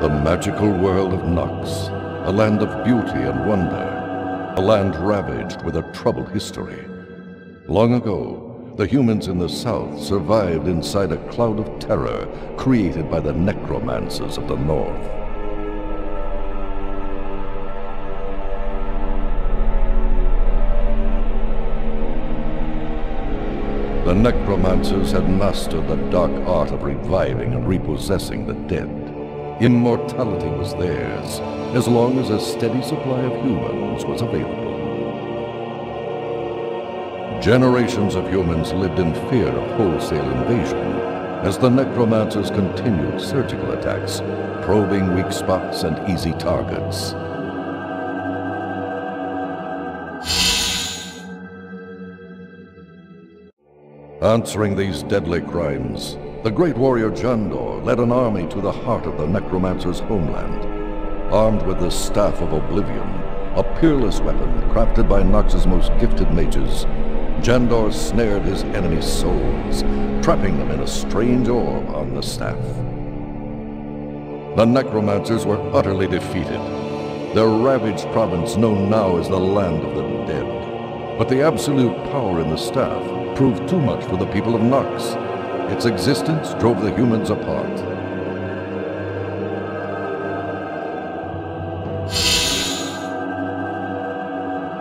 The magical world of Nox, a land of beauty and wonder, a land ravaged with a troubled history. Long ago, the humans in the south survived inside a cloud of terror created by the necromancers of the north. The necromancers had mastered the dark art of reviving and repossessing the dead. Immortality was theirs, as long as a steady supply of humans was available. Generations of humans lived in fear of wholesale invasion, as the necromancers continued surgical attacks, probing weak spots and easy targets. Answering these deadly crimes, the great warrior Jandor led an army to the heart of the necromancer's homeland. Armed with the Staff of Oblivion, a peerless weapon crafted by Nox's most gifted mages, Jandor snared his enemies' souls, trapping them in a strange orb on the staff. The necromancers were utterly defeated, their ravaged province known now as the Land of the Dead. But the absolute power in the staff proved too much for the people of Nox. Its existence drove the humans apart.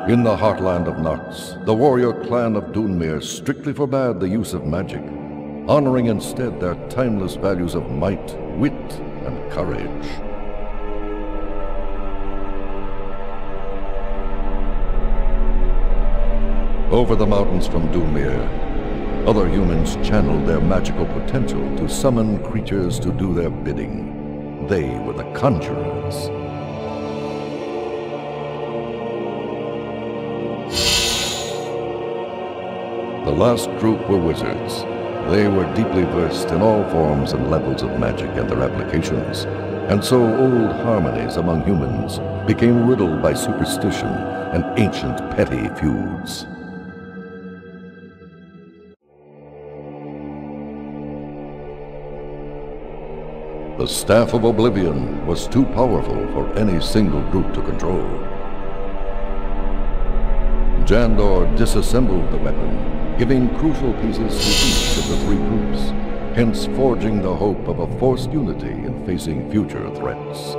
In the heartland of Nox, the warrior clan of Dün Mir strictly forbade the use of magic, honoring instead their timeless values of might, wit, and courage. Over the mountains from Dün Mir, other humans channeled their magical potential to summon creatures to do their bidding. They were the Conjurers. The last group were wizards. They were deeply versed in all forms and levels of magic and their applications, and so old harmonies among humans became riddled by superstition and ancient petty feuds. The Staff of Oblivion was too powerful for any single group to control. Jandor disassembled the weapon, giving crucial pieces to each of the three groups, hence forging the hope of a forced unity in facing future threats.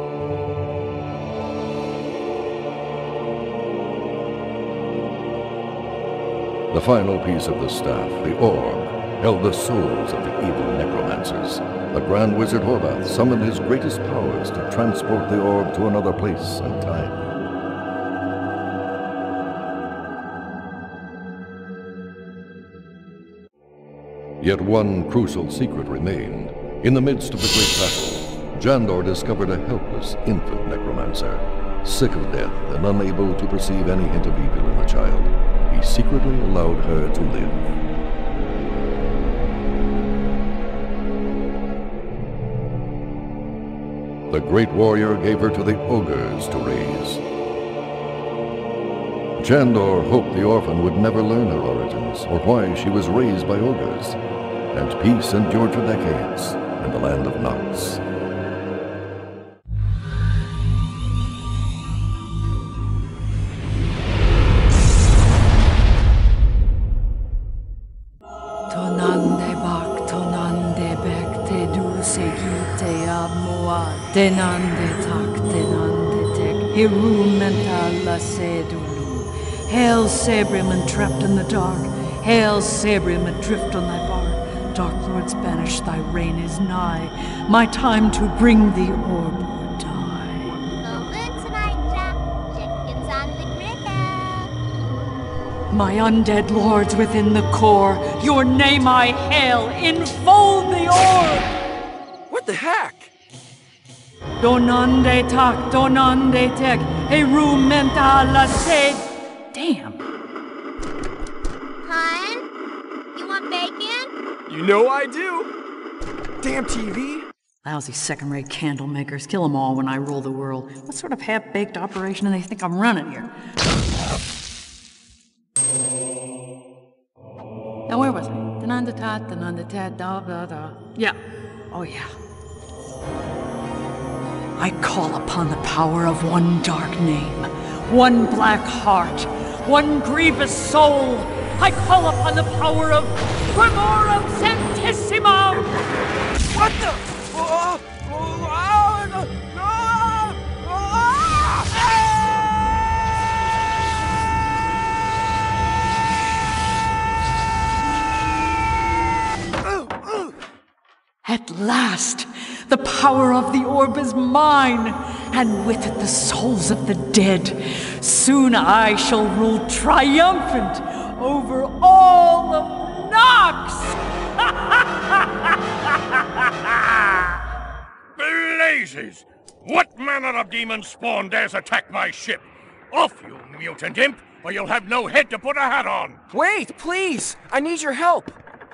The final piece of the staff, the orb, held the souls of the evil necromancers. The Grand Wizard Horvath summoned his greatest powers to transport the orb to another place and time. Yet one crucial secret remained. In the midst of the great battle, Jandor discovered a helpless infant necromancer. Sick of death and unable to perceive any hint of evil in the child, he secretly allowed her to live. The great warrior gave her to the ogres to raise. Jandor hoped the orphan would never learn her origins or why she was raised by ogres, and peace endured for decades in the land of Nox. Denande tak, denande tek, hirum mentala sedulu. Hail Sabrium entrapped in the dark, hail Sabrium adrift on thy bark. Dark lords banish, thy reign is nigh. My time to bring the orb would die. Balloon tonight, Jack. Chickens on the griddle. My undead lords within the core, your name I hail, enfold the orb! What the heck? Donande tak, donande tek, herum mentala sed. Damn. Hun? You want bacon? You know I do. Damn TV. Lousy second-rate candle makers. Kill them all when I rule the world. What sort of half-baked operation do they think I'm running here? Now, where was I? Denanda tat, da da da. Yeah. Oh, yeah. I call upon the power of one dark name, one black heart, one grievous soul. I call upon the power of Grimorum Sanctissimum! What the? At last, the power of the orb is mine, and with it the souls of the dead. Soon I shall rule triumphant over all of Nox! Blazes! What manner of demon spawn dares attack my ship? Off, you mutant imp, or you'll have no head to put a hat on! Wait, please! I need your help!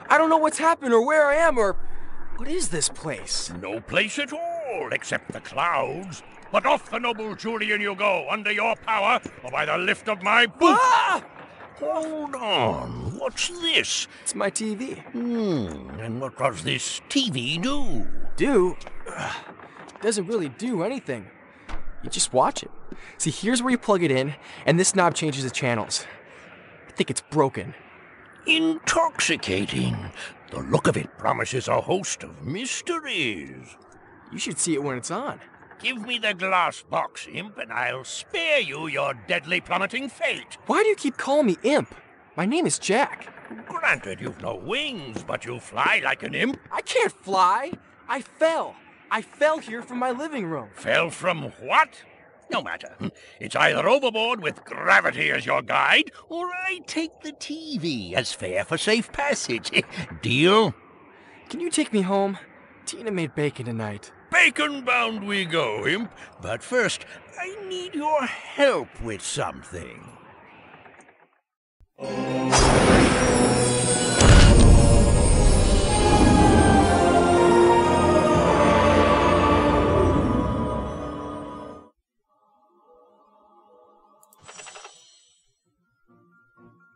I don't know what's happened or where I am or... What is this place? No place at all, except the clouds. But off the noble Julian you go, under your power, or by the lift of my boot! Ah! Hold on, what's this? It's my TV. And what does this TV do? Do? Doesn't really do anything. You just watch it. See, here's where you plug it in, and this knob changes the channels. I think it's broken. Intoxicating. The look of it promises a host of mysteries. You should see it when it's on. Give me the glass box, imp, and I'll spare you your deadly plummeting fate. Why do you keep calling me Imp? My name is Jack. Granted, you've no wings, but you fly like an imp. I can't fly. I fell. I fell here from my living room. Fell from what? No matter. It's either overboard with gravity as your guide, or I take the TV as fare for safe passage. Deal? Can you take me home? Tina made bacon tonight. Bacon-bound we go, imp. But first, I need your help with something.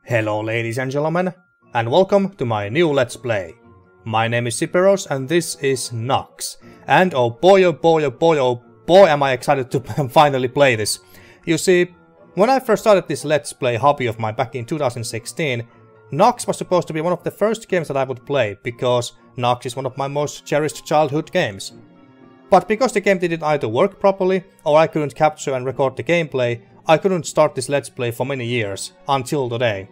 Hello ladies and gentlemen, and welcome to my new Let's Play. My name is Siperos and this is Nox. And oh boy am I excited to finally play this. You see, when I first started this Let's Play hobby of mine back in 2016, Nox was supposed to be one of the first games that I would play, because Nox is one of my most cherished childhood games. But because the game didn't either work properly, or I couldn't capture and record the gameplay, I couldn't start this Let's Play for many years, until today.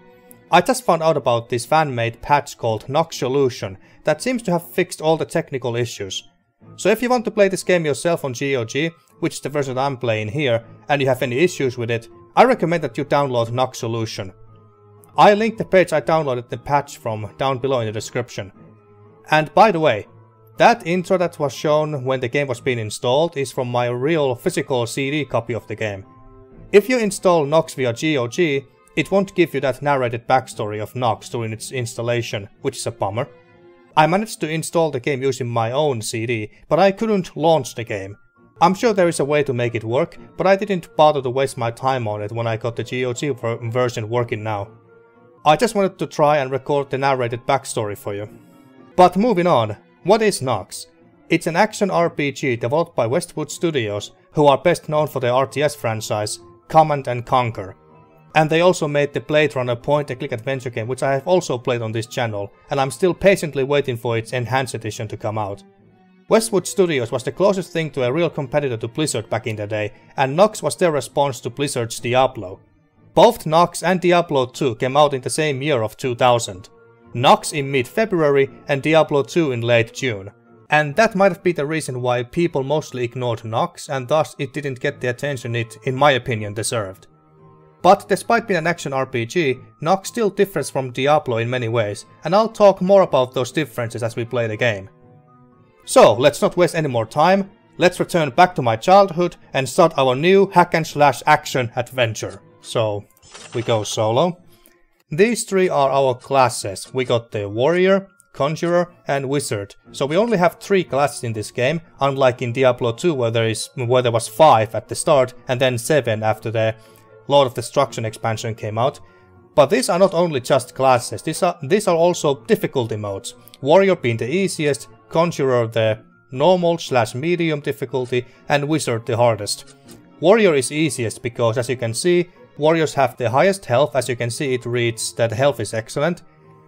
I just found out about this fan-made patch called Nox Solution that seems to have fixed all the technical issues. So if you want to play this game yourself on GOG, which is the version I'm playing here, and you have any issues with it, I recommend that you download Nox Solution. I linked the page I downloaded the patch from down below in the description. And by the way, that intro that was shown when the game was being installed is from my real physical CD copy of the game. If you install Nox via GOG, it won't give you that narrated backstory of Nox during its installation, which is a bummer. I managed to install the game using my own CD, but I couldn't launch the game. I'm sure there is a way to make it work, but I didn't bother to waste my time on it when I got the GOG version working now. I just wanted to try and record the narrated backstory for you. But moving on, what is Nox? It's an action RPG developed by Westwood Studios, who are best known for their RTS franchise, Command & Conquer. And they also made the Blade Runner point-and-click adventure game, which I have also played on this channel, and I'm still patiently waiting for its enhanced edition to come out. Westwood Studios was the closest thing to a real competitor to Blizzard back in the day, and Nox was their response to Blizzard's Diablo. Both Nox and Diablo II came out in the same year of 2000. Nox in mid-February and Diablo II in late June. And that might have been the reason why people mostly ignored Nox, and thus it didn't get the attention it, in my opinion, deserved. But despite being an action RPG, Nox still differs from Diablo in many ways, and I'll talk more about those differences as we play the game. So, let's not waste any more time, let's return back to my childhood and start our new hack-and-slash action adventure. So, we go solo. These three are our classes. We got the Warrior, Conjurer and Wizard. So we only have 3 classes in this game, unlike in Diablo 2 where there was 5 at the start and then 7 after the Lord of Destruction expansion came out. But these are not only just classes, these are also difficulty modes. Warrior being the easiest, Conjurer the normal/medium difficulty, and wizard the hardest. Warrior is easiest because, as you can see, warriors have the highest health. As you can see, it reads that health is excellent.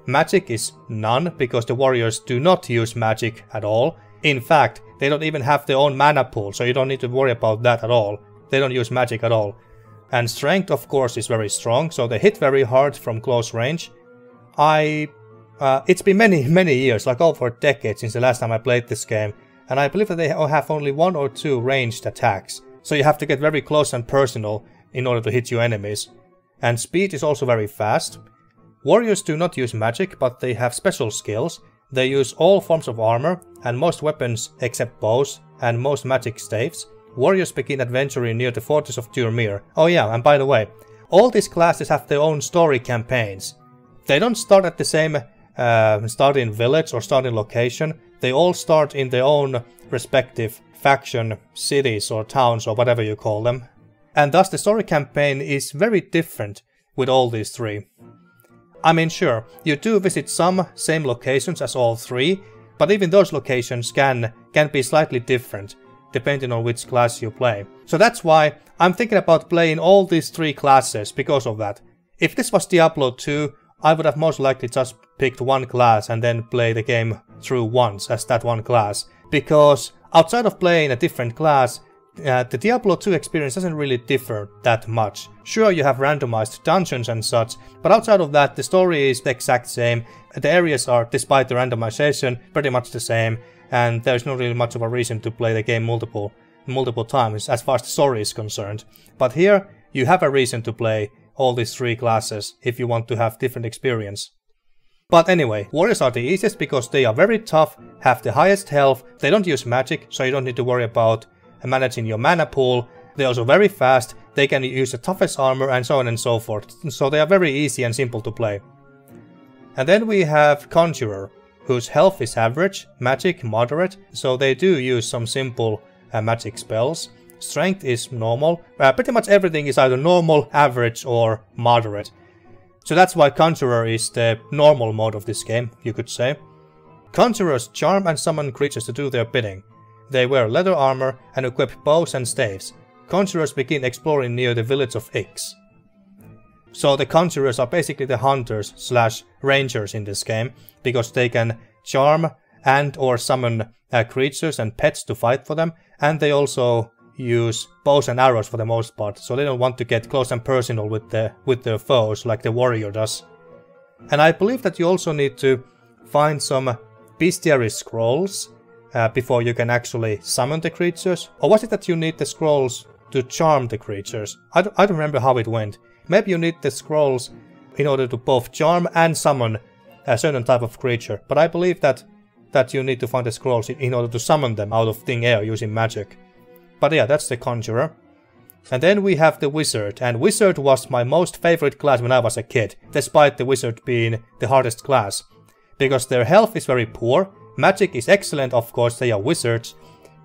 Magic is none because the warriors do not use magic at all. In fact, they don't even have their own mana pool, so you don't need to worry about that at all. They don't use magic at all. And strength, of course, is very strong, so they hit very hard from close range. It's been many years, like over a decade since the last time I played this game, and I believe that they have only 1 or 2 ranged attacks, so you have to get very close and personal in order to hit your enemies. And speed is also very fast. Warriors do not use magic, but they have special skills. They use all forms of armor, and most weapons except bows, and most magic staves. Warriors begin adventuring near the Fortress of Dün Mir. Oh yeah, and by the way, all these classes have their own story campaigns. They don't start at the same starting village or starting location. They all start in their own respective faction, cities or towns or whatever you call them. And thus the story campaign is very different with all these 3. I mean, sure, you do visit some same locations as all 3, but even those locations can be slightly different, depending on which class you play. So that's why I'm thinking about playing all these 3 classes because of that. If this was Diablo 2, I would have most likely just picked one class and then play the game through once as that one class. Because outside of playing a different class, the Diablo 2 experience doesn't really differ that much. Sure, you have randomized dungeons and such, but outside of that, the story is the exact same. The areas are, despite the randomization, pretty much the same, and there's not really much of a reason to play the game multiple times as far as the story is concerned. But here, you have a reason to play all these 3 classes if you want to have different experience. But anyway, warriors are the easiest because they are very tough, have the highest health, they don't use magic, so you don't need to worry about managing your mana pool. They're also very fast, they can use the toughest armor and so on and so forth, so they are very easy and simple to play. And then we have Conjurer, whose health is average, magic moderate, so they do use some simple magic spells. Strength is normal, pretty much everything is either normal, average or moderate. So that's why Conjurer is the normal mode of this game, you could say. Conjurers charm and summon creatures to do their bidding. They wear leather armor and equip bows and staves. Conjurers begin exploring near the village of Ix. So the Conjurers are basically the hunters / rangers in this game, because they can charm and or summon creatures and pets to fight for them, and they also use bows and arrows for the most part, so they don't want to get close and personal with their foes like the warrior does. And I believe that you also need to find some bestiary scrolls before you can actually summon the creatures. Or was it that you need the scrolls to charm the creatures? I don't remember how it went. Maybe you need the scrolls in order to both charm and summon a certain type of creature, but I believe that you need to find the scrolls in order to summon them out of thin air using magic. But yeah, that's the Conjurer. And then we have the Wizard, and Wizard was my most favorite class when I was a kid, despite the Wizard being the hardest class. Because their health is very poor, magic is excellent, of course, they are wizards.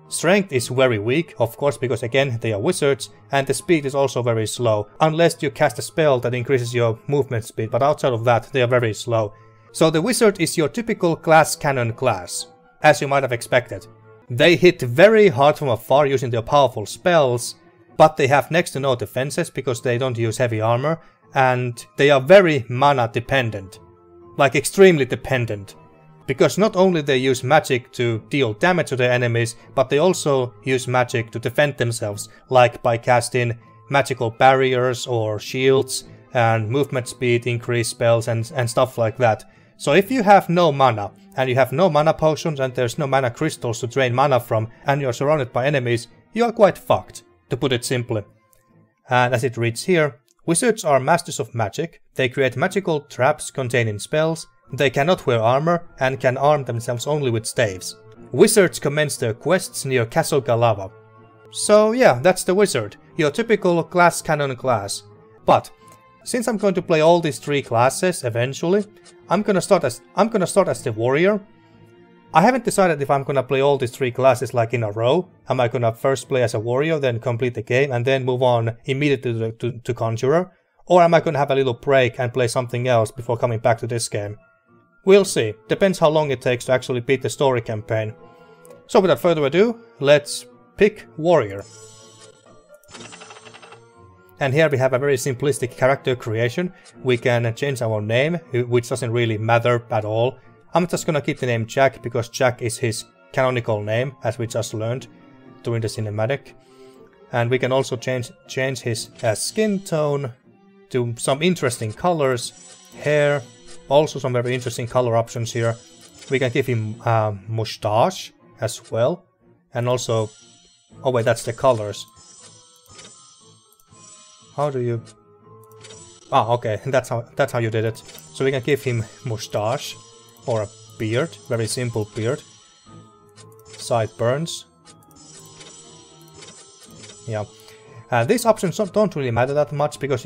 Strength is very weak, of course, because again, they are wizards, and the speed is also very slow, unless you cast a spell that increases your movement speed, but outside of that, they are very slow. So the Wizard is your typical glass cannon class, as you might have expected. They hit very hard from afar using their powerful spells, but they have next to no defenses because they don't use heavy armor, and they are very mana dependent. Like extremely dependent. Because not only they use magic to deal damage to their enemies, but they also use magic to defend themselves, like by casting magical barriers or shields, and movement speed increase spells and stuff like that. So if you have no mana, and you have no mana potions and there's no mana crystals to drain mana from, and you're surrounded by enemies, you are quite fucked, to put it simply. And as it reads here, wizards are masters of magic, they create magical traps containing spells, they cannot wear armor and can arm themselves only with staves. Wizards commence their quests near Castle Galava. So yeah, that's the Wizard, your typical glass cannon class. But since I'm going to play all these 3 classes eventually, I'm gonna start as the Warrior. I haven't decided if I'm gonna play all these 3 classes like in a row. Am I gonna first play as a Warrior, then complete the game, and then move on immediately to Conjurer? Or am I gonna have a little break and play something else before coming back to this game? We'll see. Depends how long it takes to actually beat the story campaign. So without further ado, let's pick warrior. And here we have a very simplistic character creation. We can change our name, which doesn't really matter at all. I'm just gonna keep the name Jack, because Jack is his canonical name, as we just learned during the cinematic. And we can also change his skin tone to some interesting colors, hair, also some very interesting color options here. We can give him mustache as well, and also, oh wait, that's the colors. How do you? Ah, okay, that's how you did it. So we can give him mustache or a beard, very simple beard. Sideburns. Yeah. These options don't really matter that much because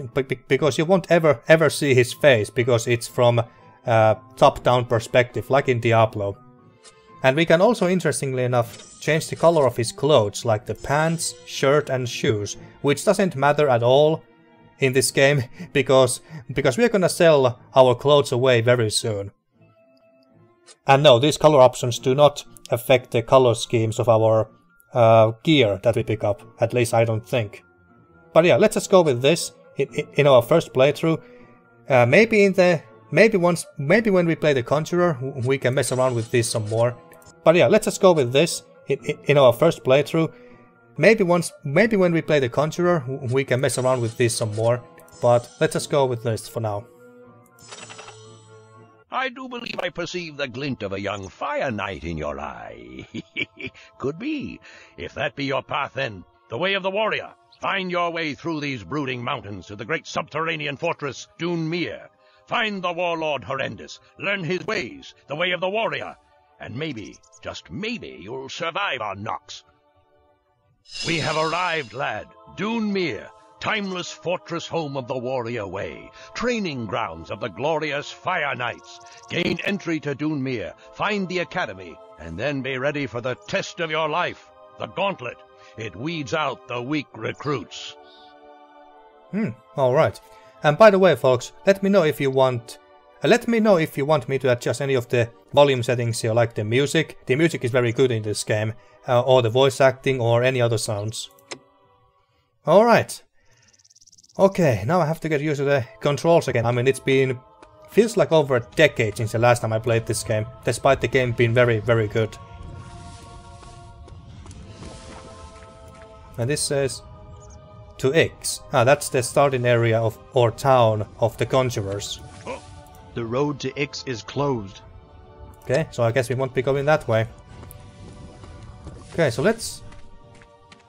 you won't ever see his face, because it's from top-down perspective, like in Diablo. And we can also, interestingly enough, change the color of his clothes, like the pants, shirt and shoes, which doesn't matter at all in this game, because we're gonna sell our clothes away very soon. And no, these color options do not affect the color schemes of our gear that we pick up, at least I don't think. But yeah, let's just go with this in our first playthrough. Maybe when we play the Conjurer, we can mess around with this some more. But yeah, let's just go with this in our first playthrough. Maybe when we play the Conjurer, we can mess around with this some more. But let's just go with this for now. I do believe I perceive the glint of a young fire knight in your eye. Could be. If that be your path, then the way of the warrior. Find your way through these brooding mountains to the great subterranean fortress Dün Mir. Find the warlord Horrendous. Learn his ways, the way of the warrior. And maybe, just maybe, you'll survive our knocks. We have arrived, lad. Dün Mir. Timeless fortress home of the warrior way, training grounds of the glorious fire knights. Gain entry to Dün Mir, find the academy, and then be ready for the test of your life, the gauntlet. It weeds out the weak recruits. Alright. And by the way, folks, let me know if you want me to adjust any of the volume settings here, like the music. The music is very good in this game, or the voice acting, or any other sounds. Alright. Okay, now I have to get used to the controls again. I mean, feels like over a decade since the last time I played this game, despite the game being very, very good. And this says to X. Ah, that's the starting area of or town of the Conjurers. The road to X is closed. Okay, so I guess we won't be going that way. Okay, so let's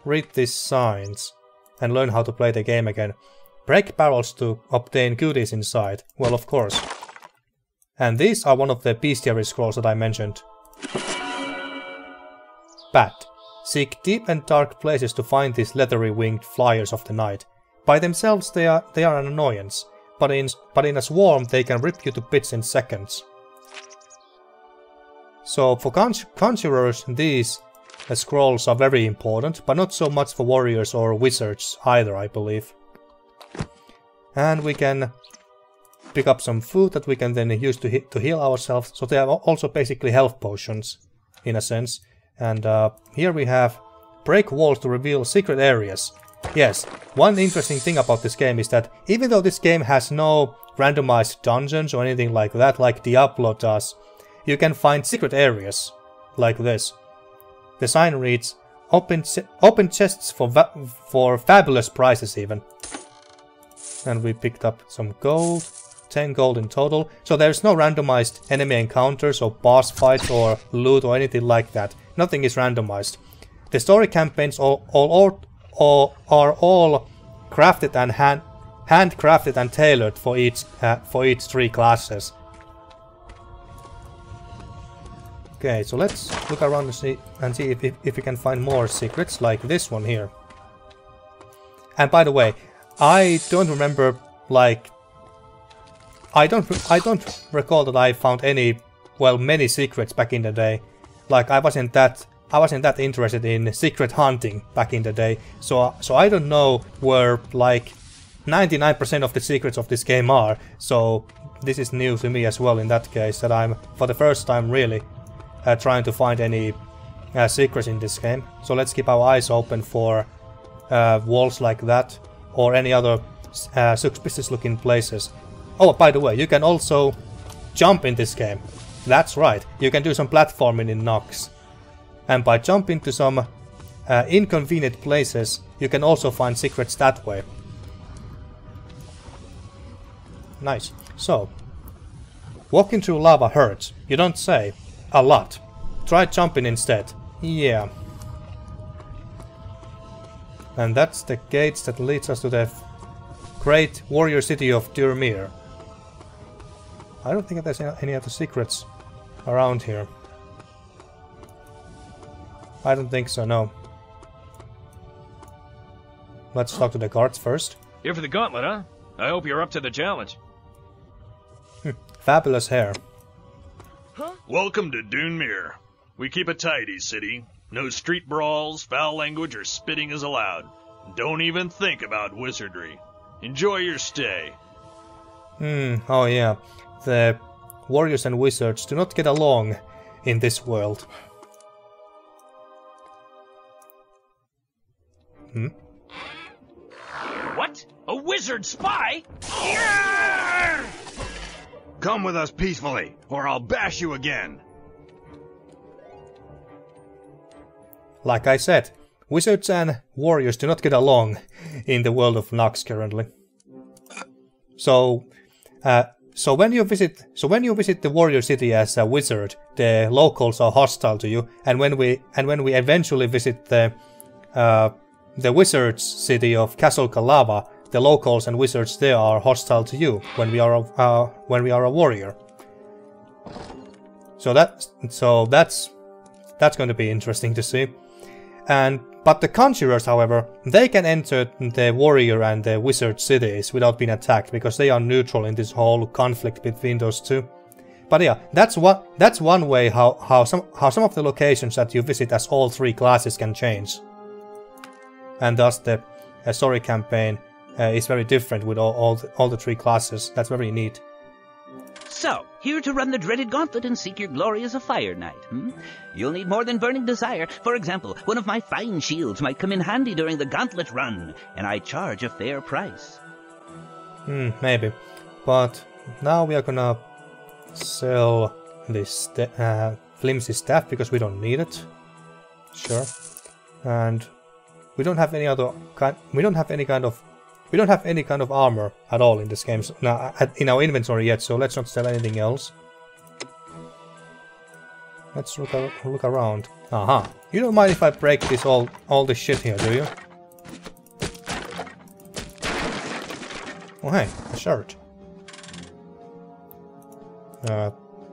read these signs and learn how to play the game again. Break barrels to obtain goodies inside. Well, of course. And these are one of the bestiary scrolls that I mentioned. Bat. Seek deep and dark places to find these leathery winged flyers of the night. By themselves they are an annoyance, but in a swarm they can rip you to bits in seconds. So for conjurers, these scrolls are very important, but not so much for warriors or wizards either, I believe. And we can pick up some food that we can then use to heal ourselves. So they are also basically health potions, in a sense. And here we have break walls to reveal secret areas. Yes, one interesting thing about this game is that even though this game has no randomized dungeons or anything like that, like Diablo does, you can find secret areas, like this. The sign reads, open chests for fabulous prices even. And we picked up some gold, 10 gold in total. So there's no randomized enemy encounters or boss fights or loot or anything like that. Nothing is randomized. The story campaigns are all crafted and handcrafted and tailored for each three classes. Okay, so let's look around and see if we can find more secrets like this one here. And by the way, I don't remember, like, I don't recall that I found many secrets back in the day. Like, I wasn't that interested in secret hunting back in the day. So I don't know where like 99% of the secrets of this game are. So this is new to me as well in that case, that I'm for the first time really trying to find any secrets in this game. So let's keep our eyes open for walls like that or any other suspicious looking places. Oh, by the way, you can also jump in this game. That's right, you can do some platforming in Nox. And by jumping to some inconvenient places, you can also find secrets that way. Nice. So, walking through lava hurts. You don't say. A lot. Try jumping instead. Yeah. And that's the gates that leads us to the great warrior city of Dün Mir. I don't think there's any other secrets around here. I don't think so, no. Let's talk to the guards first. Here for the gauntlet, huh? I hope you're up to the challenge. Fabulous hair. Welcome to Dün Mir. We keep it tidy, city. No street brawls, foul language, or spitting is allowed. Don't even think about wizardry. Enjoy your stay. Oh yeah. The warriors and wizards do not get along in this world. What? A wizard spy? Come with us peacefully, or I'll bash you again. Like I said, wizards and warriors do not get along in the world of Nox currently. So when you visit the warrior city as a wizard, the locals are hostile to you, and when we eventually visit the wizards city of Castle Kalava, the locals and wizards there are hostile to you when we are a warrior. So that's going to be interesting to see. But the Conjurers, however, they can enter the warrior and the wizard cities without being attacked because they are neutral in this whole conflict between those two. But yeah, that's one way how some of the locations that you visit as all three classes can change, and thus the story campaign is very different with all the three classes. That's very neat. So, here to run the dreaded gauntlet and seek your glory as a fire knight, You'll need more than burning desire. For example, one of my fine shields might come in handy during the gauntlet run, and I charge a fair price. Maybe. But now we are gonna sell this flimsy staff because we don't need it. Sure. And we don't have any other we don't have any kind of armor at all in this game in our inventory yet, so let's not sell anything else. Let's look around. Aha. You don't mind if I break this all this shit here, do you? Oh hey, a shirt.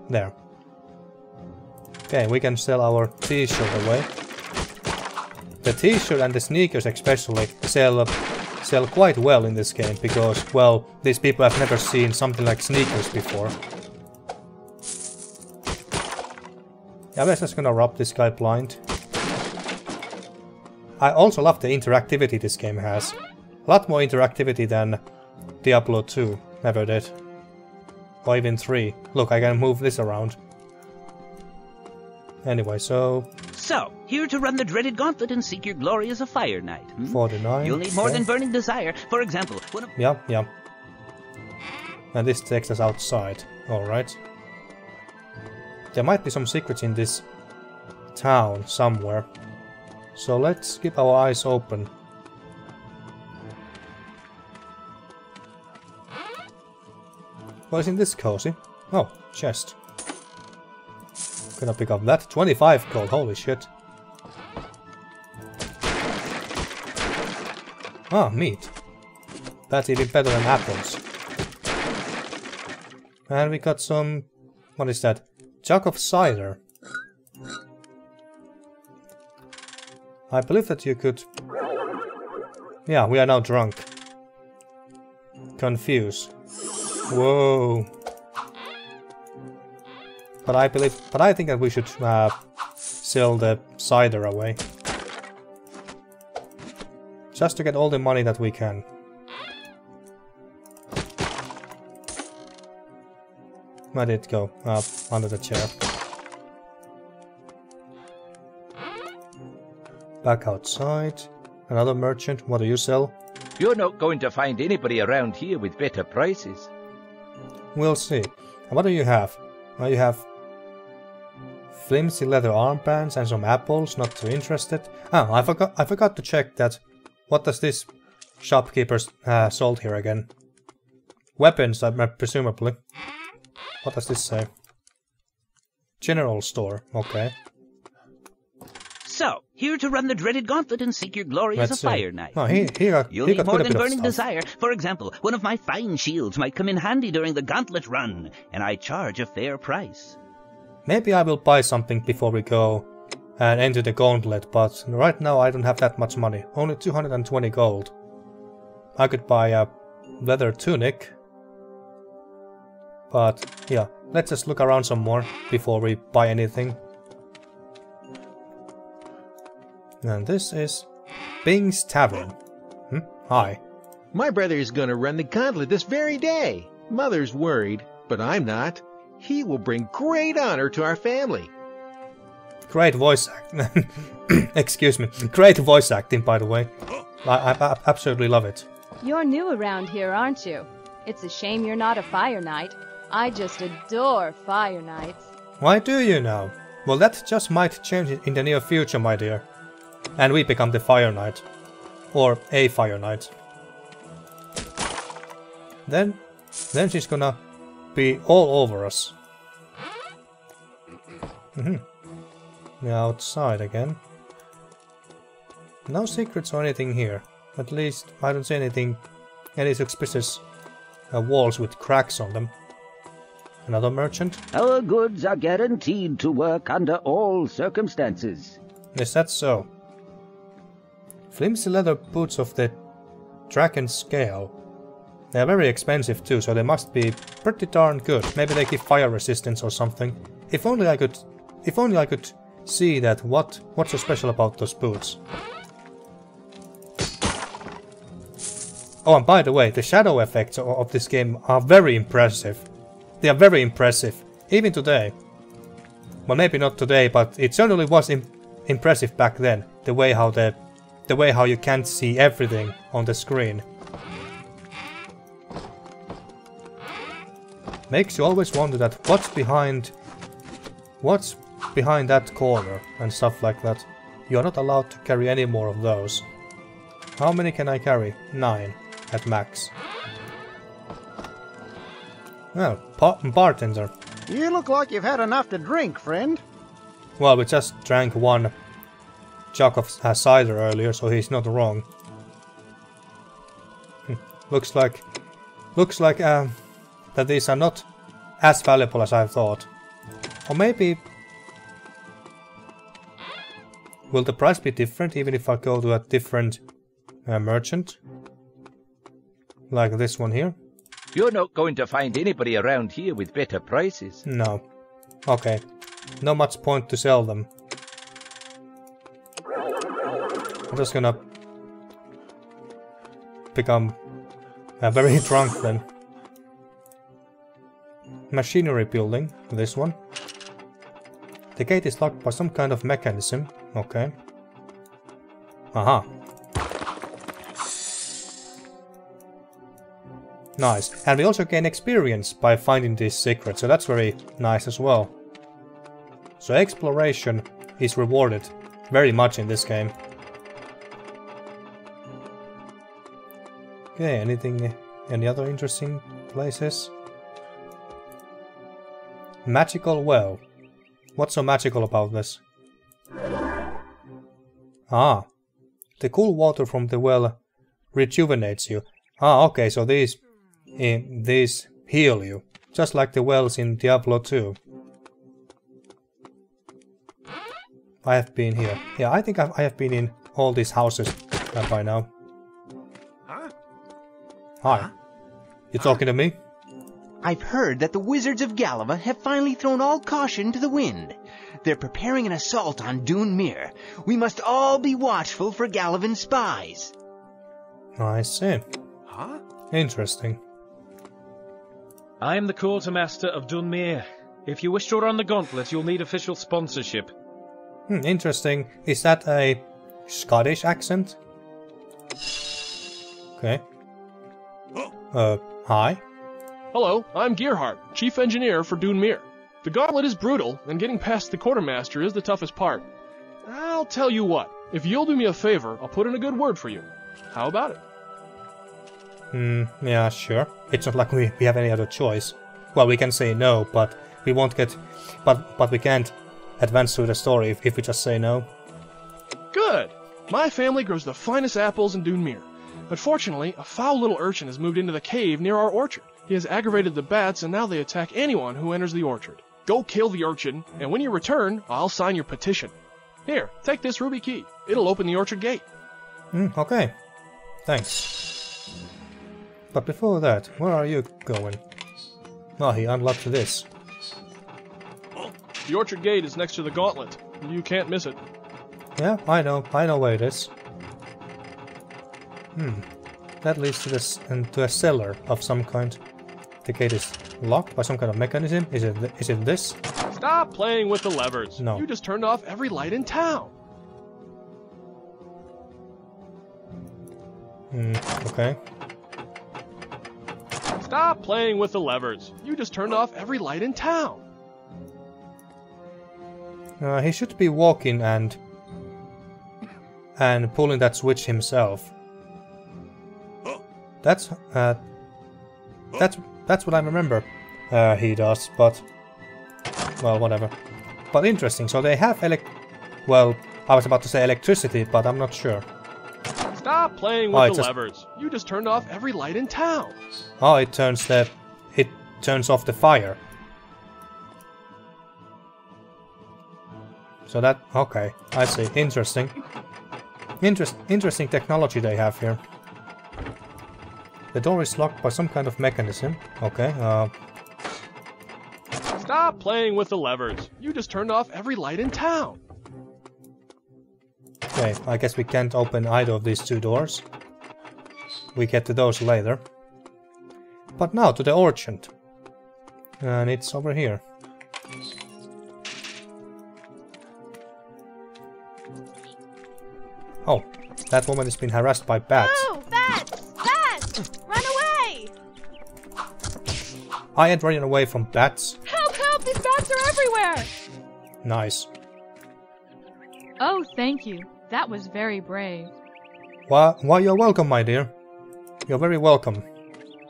There. Okay, we can sell our t-shirt away. The t-shirt and the sneakers especially sell quite well in this game because, well, these people have never seen something like sneakers before. Yeah, we're just gonna rob this guy blind. I also love the interactivity this game has. A lot more interactivity than Diablo 2 ever did. Or even 3. Look, I can move this around. Anyway, so, here to run the dreaded gauntlet and seek your glory as a fire knight. 49. You'll need more than burning desire. For example, one of... Yeah. And this takes us outside. Alright. There might be some secrets in this town somewhere. So let's keep our eyes open. What is in this cozy? Oh, chest. Gonna pick up that. 25 gold, holy shit. Ah, meat. That's even better than apples. And we got some... what is that? Jug of cider. I believe that you could... yeah, we are now drunk. Confuse. Whoa. But I think that we should sell the cider away. Just to get all the money that we can. Where did it go? Under the chair. Back outside. Another merchant. What do you sell? You're not going to find anybody around here with better prices. We'll see. What do you have? Well, you have flimsy leather armbands and some apples. Not too interested. Oh, I forgot to check that. What does this shopkeeper sold here again? Weapons, presumably. What does this say? General store. Okay. So, here to run the dreaded gauntlet and seek your glory as a fire knight. Oh, You'll need more than burning desire. For example, one of my fine shields might come in handy during the gauntlet run, and I charge a fair price. Maybe I will buy something before we go and enter the gauntlet, but right now I don't have that much money. Only 220 gold. I could buy a leather tunic. But yeah, let's just look around some more before we buy anything. And this is Bing's Tavern. Hi. My brother is gonna run the gauntlet this very day. Mother's worried, but I'm not. He will bring great honor to our family. Great voice acting. Excuse me. Great voice acting, by the way. I absolutely love it. You're new around here, aren't you? It's a shame you're not a fire knight. I just adore fire knights. Why do you now? Well, that just might change in the near future, my dear. And we become the Fire Knight. Or a Fire Knight. Then she's gonna be all over us. Outside again. No secrets or anything here. At least I don't see any suspicious walls with cracks on them. Another merchant? Our goods are guaranteed to work under all circumstances. Is that so? Flimsy leather boots of the dragon scale. They are very expensive too, so they must be pretty darn good. Maybe they give fire resistance or something. If only I could see that what's so special about those boots. Oh, and by the way, the shadow effects of this game are very impressive. They are very impressive, even today. Well, maybe not today, but it certainly was impressive back then. The way how you can't see everything on the screen. Makes you always wonder that what's behind that corner and stuff like that. You're not allowed to carry any more of those. How many can I carry? 9 at max. Well, bartender. You look like you've had enough to drink, friend. Well, we just drank one jug of cider earlier, so he's not wrong. Looks like that these are not as valuable as I thought. Or maybe will the price be different even if I go to a different merchant? Like this one here? You're not going to find anybody around here with better prices. No. Okay. No much point to sell them. I'm just gonna become very drunk then. Machinery building, this one. The gate is locked by some kind of mechanism. Okay. Aha. Nice. And we also gain experience by finding these secrets, so that's very nice as well. So exploration is rewarded very much in this game. Okay, any other interesting places? Magical well. What's so magical about this? Ah, the cool water from the well rejuvenates you. Ah, okay, so these heal you, just like the wells in Diablo II. I have been here. Yeah, I think I have been in all these houses by now. Hi. You talking to me? I've heard that the Wizards of Galava have finally thrown all caution to the wind. They're preparing an assault on Dün Mir. We must all be watchful for Galavan spies. I see. Huh? Interesting. I am the quartermaster of Dün Mir. If you wish to run the gauntlet, you'll need official sponsorship. Interesting. Is that a Scottish accent. Okay. Hi. Hello, I'm Gearhart, Chief Engineer for Dün Mir. The gauntlet is brutal, and getting past the quartermaster is the toughest part. I'll tell you what, if you'll do me a favor, I'll put in a good word for you. How about it? Yeah, sure. It's not like we have any other choice. Well, we can say no, but we won't get... But we can't advance through the story if we just say no. Good! My family grows the finest apples in Dün Mir. But fortunately, a foul little urchin has moved into the cave near our orchard. He has aggravated the bats, and now they attack anyone who enters the orchard. Go kill the urchin, and when you return, I'll sign your petition. Here, take this ruby key. It'll open the orchard gate. Okay. Thanks. But before that, where are you going? Oh, he unlocked this. The orchard gate is next to the gauntlet. You can't miss it. Yeah, I know where it is. That leads to this to a cellar of some kind. The gate is locked by some kind of mechanism. Is it this? Stop playing with the levers. No. You just turned off every light in town. Okay. Stop playing with the levers. You just turned off every light in town. He should be walking and pulling that switch himself. That's what I remember he does, but well, whatever. But interesting. So they have well, I was about to say electricity, but I'm not sure. Stop playing with the levers. You just turned off every light in town. Oh, it turns off the fire. So that, okay, I see. Interesting. Interesting technology they have here. The door is locked by some kind of mechanism. Okay, Stop playing with the levers. You just turned off every light in town. Okay, I guess we can't open either of these two doors. We get to those later. But now to the orchard. And it's over here. Oh, that woman has been harassed by bats. Oh, bats! Bats! Run away! I ain't running away from bats. Help, help! These bats are everywhere! Nice. Oh, thank you. That was very brave. Why, you're welcome, my dear. You're very welcome.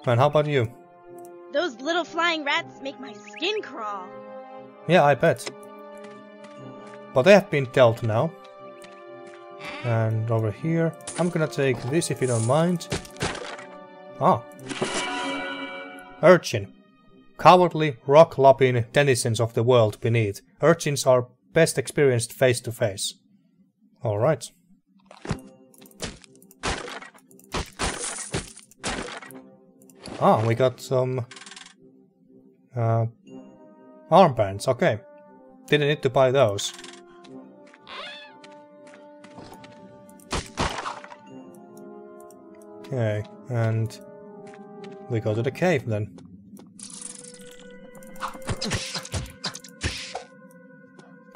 And how about you? Those little flying rats make my skin crawl. Yeah, I bet. But they have been dealt now. And over here, I'm gonna take this if you don't mind. Ah. Urchin. Cowardly, rock-lopping denizens of the world beneath. Urchins are best experienced face to face. Alright. Ah, we got some armbands, okay. Didn't need to buy those. Okay, and we go to the cave then.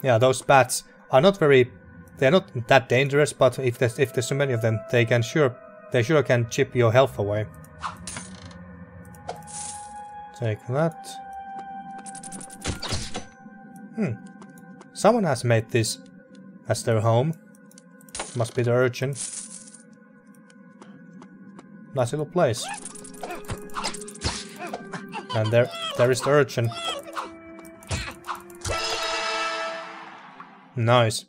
Yeah, those bats are not very... They're not that dangerous, but if there's so many of them, they sure can chip your health away. Take that. Someone has made this as their home. Must be the urchin. Nice little place. And there is the urchin. Nice.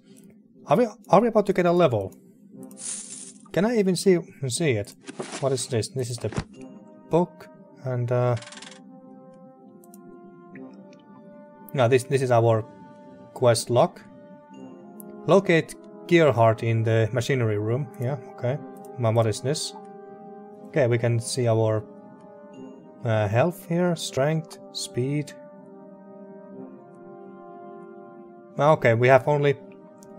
Are we about to get a level? Can I even see it? What is this? This is the book, and no, this is our quest log. Locate Gearhart in the machinery room. Yeah, okay. Now what is this? Okay, we can see our health here, strength, speed. Okay, we have only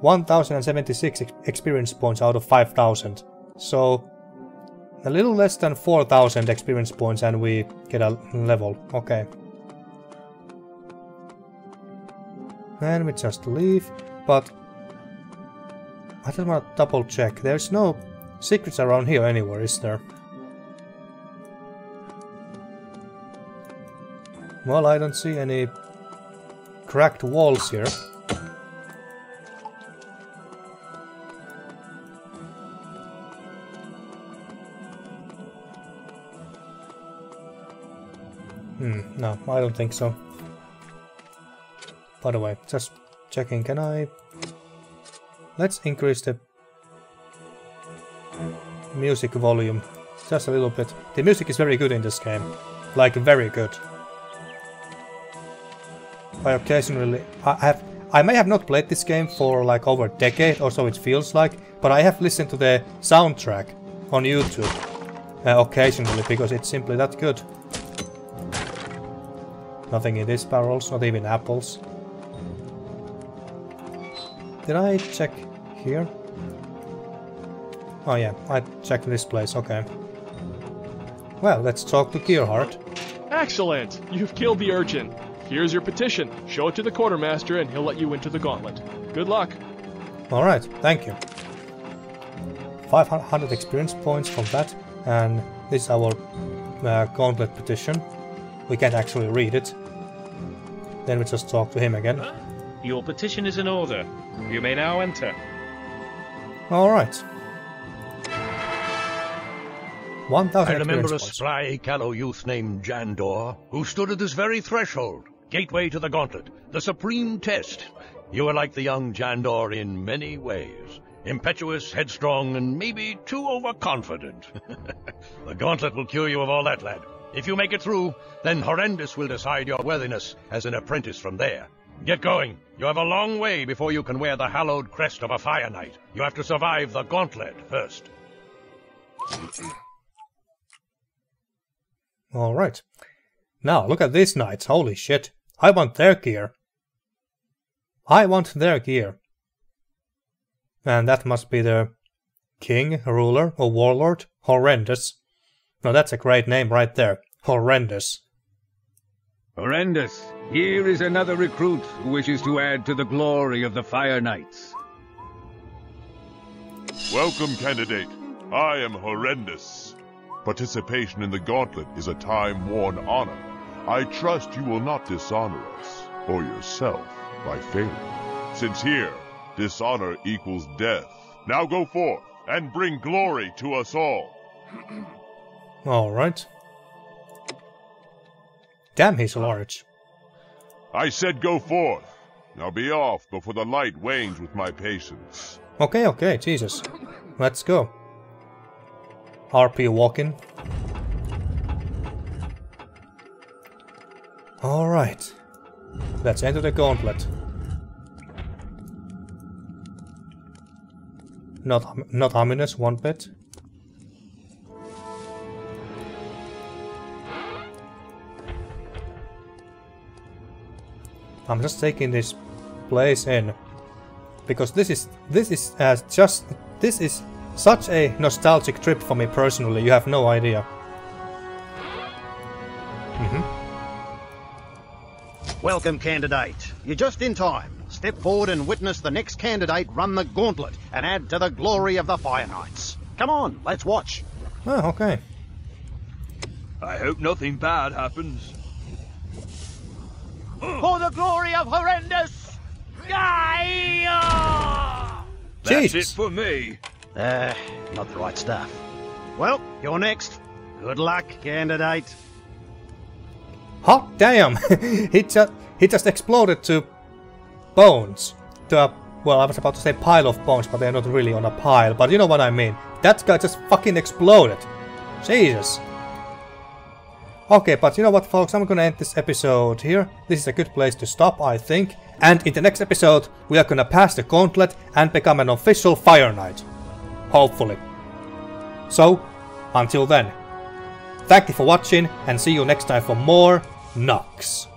1076 experience points out of 5000. So a little less than 4000 experience points and we get a level. Okay. And we just leave, but I just want to double check. There's no secrets around here anywhere, is there? Well, I don't see any cracked walls here. No, I don't think so. By the way, just checking, can I... Let's increase the music volume just a little bit. The music is very good in this game. Like, very good. I occasionally... I may have not played this game for like over a decade or so it feels like, but I have listened to the soundtrack on YouTube occasionally because it's simply that good. Nothing in these barrels, not even apples. Did I check here? Oh yeah, I checked this place, okay. Well, let's talk to Gearhart. Excellent! You've killed the urchin. Here's your petition. Show it to the quartermaster and he'll let you into the gauntlet. Good luck. Alright, thank you. 500 experience points from that, and this is our gauntlet petition. We can't actually read it. Then we just talk to him again. Your petition is in order. You may now enter. Alright. 1,000 I remember a points. spry, callow youth named Jandor, who stood at this very threshold, gateway to the gauntlet, the supreme test. You are like the young Jandor in many ways. Impetuous, headstrong, and maybe too overconfident. The gauntlet will cure you of all that, lad. If you make it through, then Horrendous will decide your worthiness as an apprentice from there. Get going. You have a long way before you can wear the hallowed crest of a Fire Knight. You have to survive the gauntlet first. Alright. Now, look at these knights. Holy shit. I want their gear. I want their gear. And that must be the king, ruler, or warlord. Horrendous. Now that's a great name right there. Horrendous. Horrendous. Here is another recruit who wishes to add to the glory of the Fire Knights. Welcome, candidate. I am Horrendous. Participation in the gauntlet is a time-worn honor. I trust you will not dishonor us, or yourself, by failing. Since here, dishonor equals death. Now go forth, and bring glory to us all. Alright. Damn, he's large. I said go forth. Now be off before the light wanes with my patience. Okay, Jesus. Let's go. RP walking. Alright. Let's enter the gauntlet. Not ominous one bit. I'm just taking this place in because this is such a nostalgic trip for me personally. You have no idea. Welcome, candidate. You're just in time. Step forward and witness the next candidate run the gauntlet and add to the glory of the Fire Knights. Come on, let's watch. Oh, okay. I hope nothing bad happens. For the glory of Horrendous! That's it for me. Not the right stuff. Well, you're next. Good luck, candidate. Hot damn! he just exploded to bones. To a, well, I was about to say pile of bones, but they're not really on a pile. But you know what I mean. That guy just fucking exploded. Jesus. Okay, but you know what, folks? I'm gonna end this episode here. This is a good place to stop, I think. And in the next episode, we are gonna pass the gauntlet and become an official Fire Knight. Hopefully. So, until then. Thank you for watching, and see you next time for more Nox.